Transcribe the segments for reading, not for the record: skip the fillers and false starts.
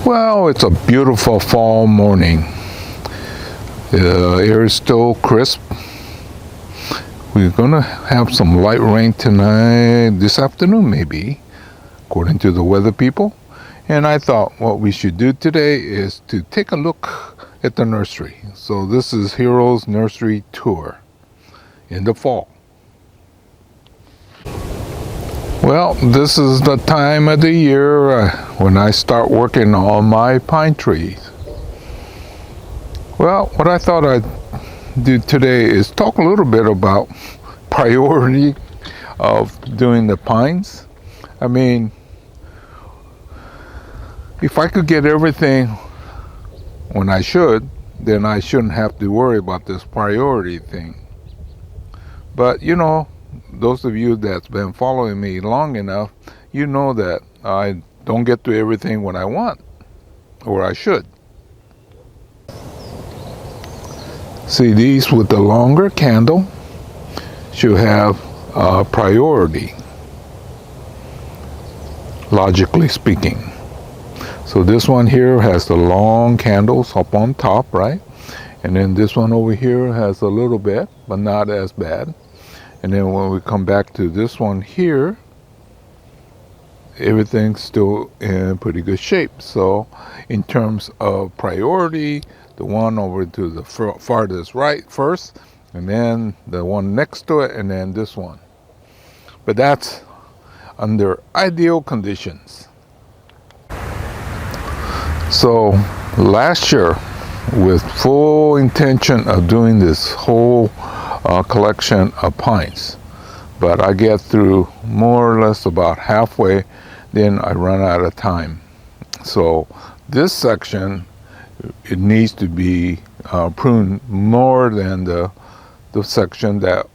Well, it's a beautiful fall morning. The air is still crisp. We're gonna have some light rain tonight, this afternoon maybe, according to the weather people. And I thought what we should do today is to take a look at the nursery. So this is Hiro's nursery tour in the fall. Well, this is the time of the year when I start working on my pine trees. Well, what I thought I'd do today is talk a little bit about priority of doing the pines. I mean, if I could get everything when I should, then I shouldn't have to worry about this priority thing. But you know, those of you that's been following me long enough, you know that I don't get to everything when I want, or I should. See, these with the longer candle should have priority, logically speaking. So this one here has the long candles up on top, right? And then this one over here has a little bit, but not as bad. And then when we come back to this one here, everything's still in pretty good shape. So in terms of priority, the one over to the farthest right first, and then the one next to it, and then this one. But that's under ideal conditions. So last year, with full intention of doing this whole collection of pines, but I get through more or less about halfway, then I run out of time. So this section, it needs to be pruned more than the section that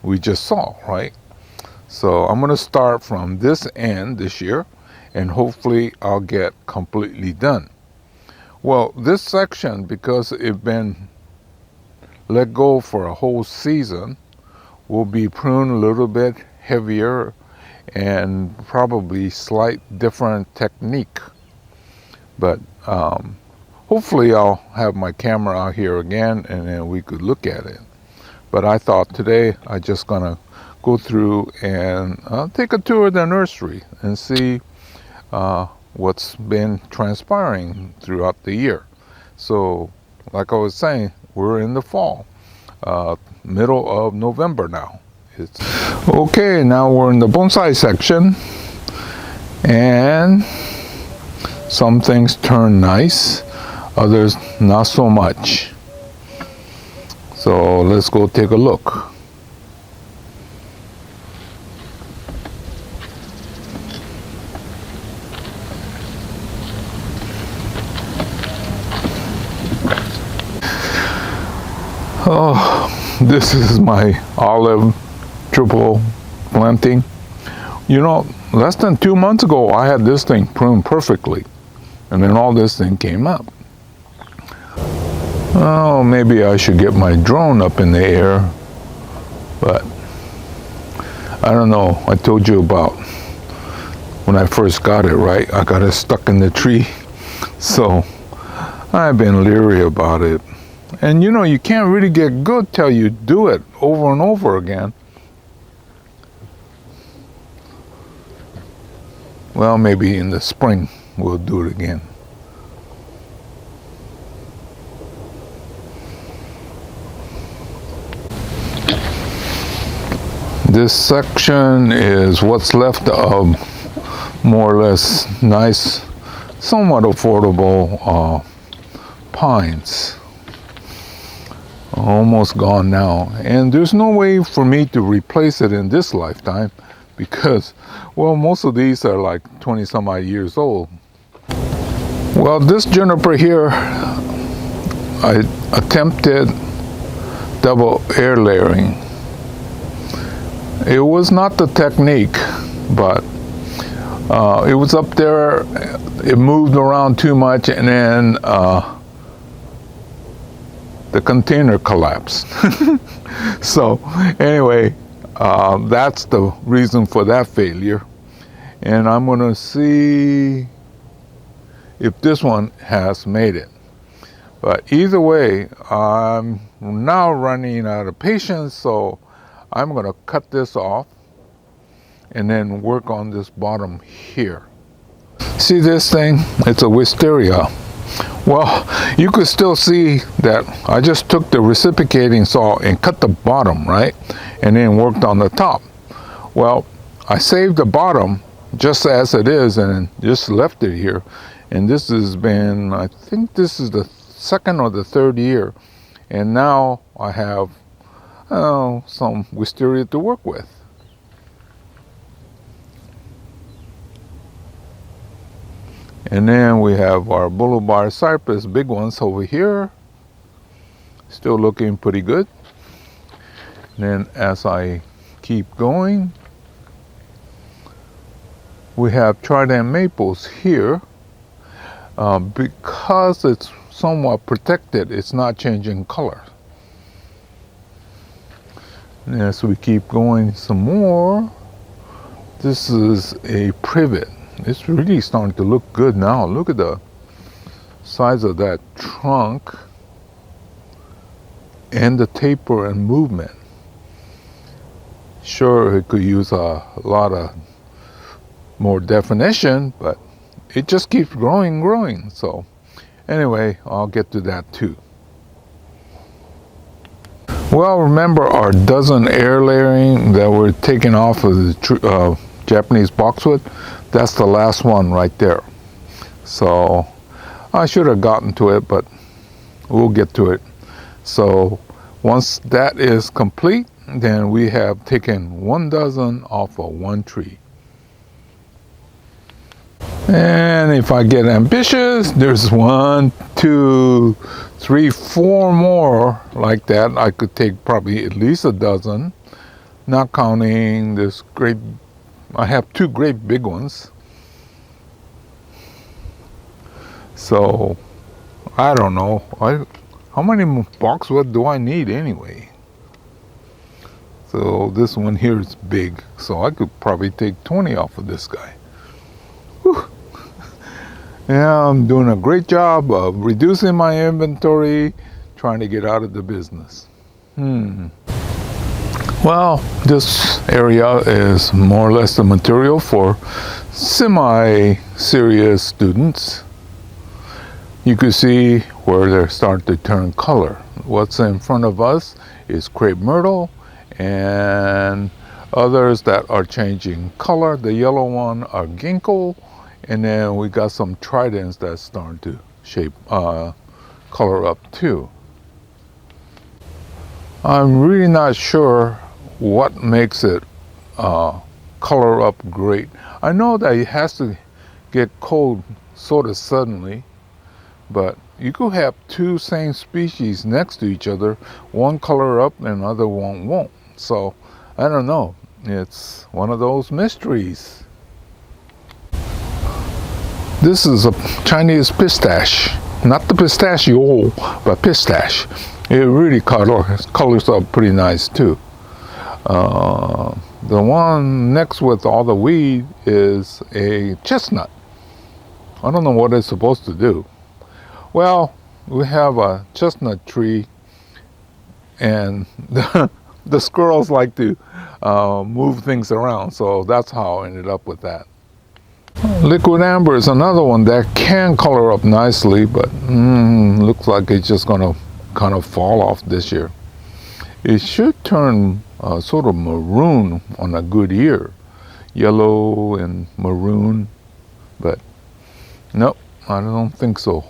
we just saw, right? So I'm going to start from this end this year, and hopefully I'll get completely done. Well, this section, because it's been let go for a whole season, will be pruned a little bit heavier and probably slight different technique. But hopefully I'll have my camera out here again and then we could look at it. But I thought today I'm just gonna go through and take a tour of the nursery and see what's been transpiring throughout the year. So like I was saying, we're in the fall, middle of November now. It's okay. Now we're in the bonsai section, and some things turn nice, others not so much. So let's go take a look. Oh, this is my olive triple planting. You know, less than 2 months ago, I had this thing pruned perfectly, and then all this thing came up. Oh, maybe I should get my drone up in the air, but I don't know. I told you about when I first got it, right? I got it stuck in the tree, so I've been leery about it. And you know, you can't really get good till you do it over and over again. Well, maybe in the spring we'll do it again. This section is what's left of more or less nice, somewhat affordable pines. Almost gone now, and there's no way for me to replace it in this lifetime because, well, most of these are like 20 some odd years old. Well, this juniper here, I attempted double air layering. It was not the technique, but it was up there, it moved around too much, and then the container collapsed. So anyway, that's the reason for that failure. And I'm gonna see if this one has made it. But either way, I'm now running out of patience, so I'm going to cut this off and then work on this bottom here. See this thing? It's a wisteria. Well, you could still see that I just took the reciprocating saw and cut the bottom, right? And then worked on the top. Well, I saved the bottom just as it is and just left it here. And this has been, I think this is the second or the third year. And now I have some wisteria to work with. And then we have our boulevard cypress, big ones over here. Still looking pretty good. And then as I keep going, we have trident maples here. Because it's somewhat protected, it's not changing color. And as we keep going some more, this is a privet. It's really starting to look good now. Look at the size of that trunk and the taper and movement. Sure, it could use a lot of more definition, but it just keeps growing. So anyway, I'll get to that too. Well, remember our dozen air layering that we're taking off of the Japanese boxwood? That's the last one right there. So I should have gotten to it, but we'll get to it. So once that is complete, then we have taken 1 dozen off of one tree. And if I get ambitious, there's 1, 2, 3, 4 more like that. I could take probably at least a dozen, not counting this great. I have 2 great big ones. So I don't know. How many boxwood do I need anyway? So this one here is big, so I could probably take 20 off of this guy. Whew. Yeah, I'm doing a great job of reducing my inventory, trying to get out of the business. Well, this area is more or less the material for semi-serious students. You can see where they're starting to turn color. What's in front of us is crepe myrtle and others that are changing color. The yellow one are ginkgo, and then we got some tridents that's starting to shape color up too. I'm really not sure what makes it color up great. I know that it has to get cold sort of suddenly, but you could have 2 same species next to each other, one color up and another one won't. So I don't know. It's one of those mysteries. This is a Chinese pistache, not the pistachio, but pistache. It really colors up pretty nice too. The one next with all the weed is a chestnut. I don't know what it's supposed to do. Well, we have a chestnut tree, and the squirrels like to move things around, so that's how I ended up with that. Liquid amber is another one that can color up nicely, but looks like it's just gonna kind of fall off this year. It should turn sort of maroon on a good year, yellow and maroon, but nope, I don't think so.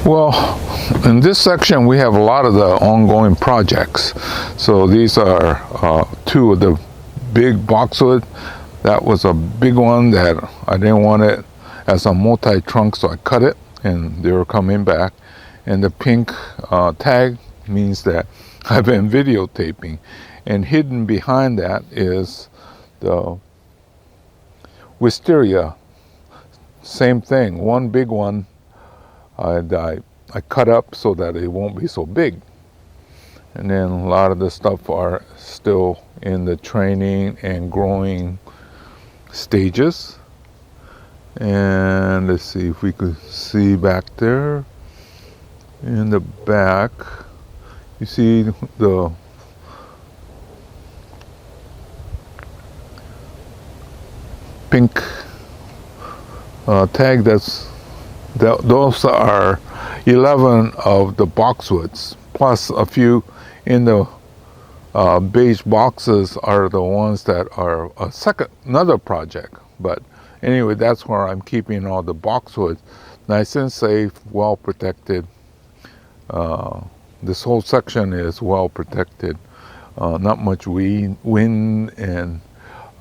Well, in this section we have a lot of the ongoing projects. So these are 2 of the big boxwood. That was a big one that I didn't want it as a multi-trunk, so I cut it and they were coming back. And the pink tag means that I've been videotaping, and hidden behind that is the wisteria. Same thing, one big one I cut up so that it won't be so big. And then a lot of the stuff are still in the training and growing stages. And let's see if we could see back there in the back. You see the pink tag. Those are 11 of the boxwoods, plus a few in the beige boxes are the ones that are another project. But anyway, that's where I'm keeping all the boxwoods, nice and safe, well protected. This whole section is well protected. Not much wind, and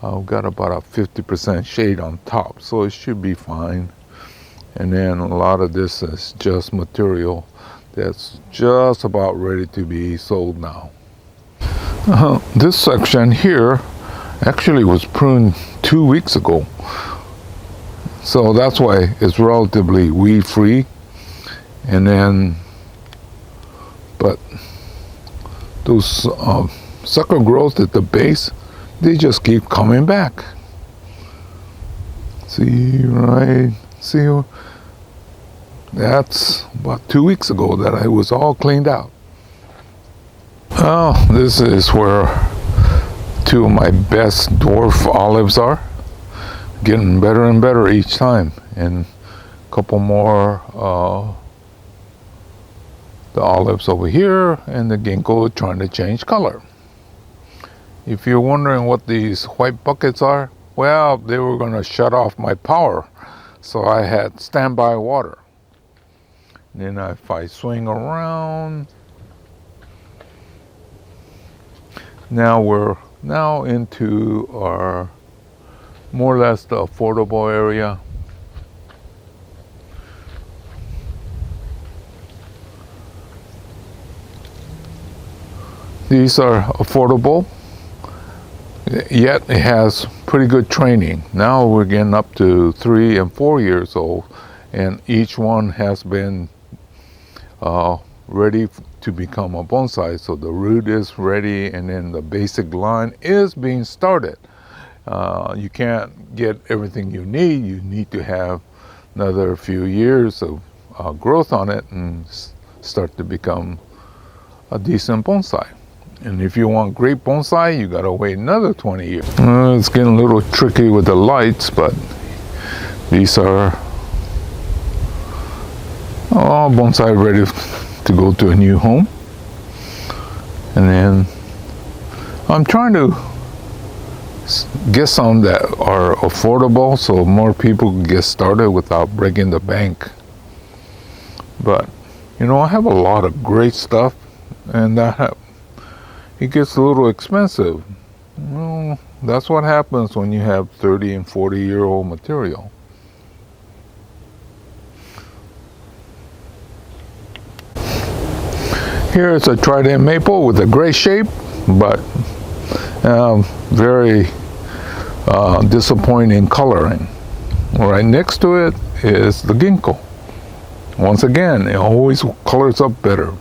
I've got about a 50% shade on top, so it should be fine. And then a lot of this is just material that's just about ready to be sold now. This section here actually was pruned 2 weeks ago, so that's why it's relatively weed free. And then, but those sucker growth at the base, they just keep coming back. See, that's about 2 weeks ago that I was all cleaned out. Oh, this is where two of my best dwarf olives are. Getting better and better each time. And a couple more, the olives over here, and the ginkgo trying to change color. If you're wondering what these white buckets are, well, they were going to shut off my power, so I had standby water. Then if I swing around, now we're into our more or less the affordable area. These are affordable, yet it has pretty good training. Now we're getting up to 3 and 4 years old, and each one has been ready to become a bonsai. So the root is ready, and then the basic line is being started. You can't get everything you need. You need to have another few years of growth on it and start to become a decent bonsai. And if you want great bonsai, you gotta wait another 20 years. It's getting a little tricky with the lights, but these are all bonsai ready to go to a new home. And then I'm trying to get some that are affordable so more people can get started without breaking the bank. But I have a lot of great stuff, and it gets a little expensive. Well, that's what happens when you have 30 and 40-year-old material. Here is a trident maple with a gray shape, but very disappointing coloring. Right next to it is the ginkgo. Once again, it always colors up better.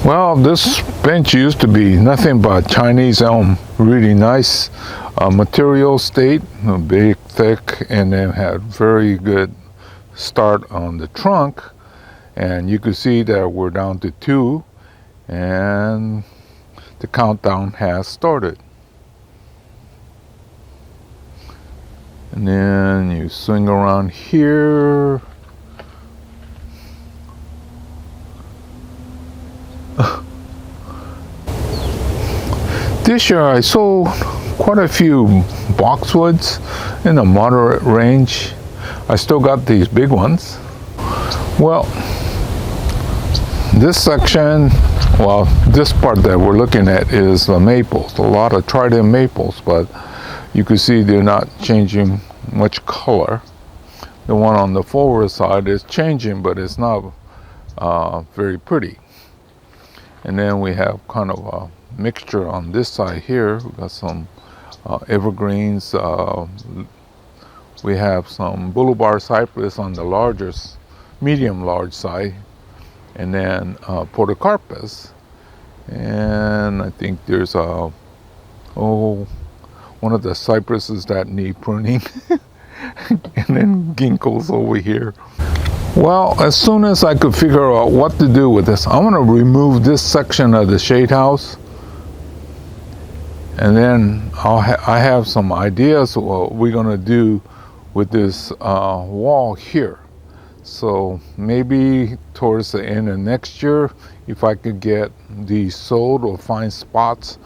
Well, this bench used to be nothing but Chinese elm, really nice material state, big, thick, and then had very good start on the trunk. And you could see that we're down to 2, and the countdown has started. And then you swing around here. This year I sold quite a few boxwoods in a moderate range. I still got these big ones. Well, this section, this part that we're looking at is the maples, a lot of trident maples, but you can see they're not changing much color. The one on the forward side is changing, but it's not very pretty. And then we have kind of a mixture on this side here. We got some evergreens. We have some boulevard cypress on the largest, medium large side, and then podocarpus. And I think there's one of the cypresses that need pruning. And then ginkgos over here. Well, as soon as I could figure out what to do with this, I'm going to remove this section of the shade house. And then I have some ideas of what we're going to do with this wall here. So maybe towards the end of next year, if I could get these sold or find spots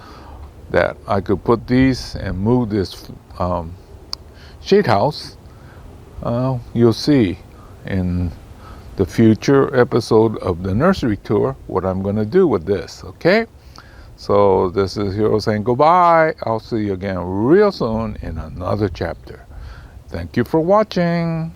that I could put these and move this shade house, you'll see in the future episode of the nursery tour what I'm going to do with this. Okay, so this is Hiro saying goodbye. I'll see you again real soon in another chapter. Thank you for watching.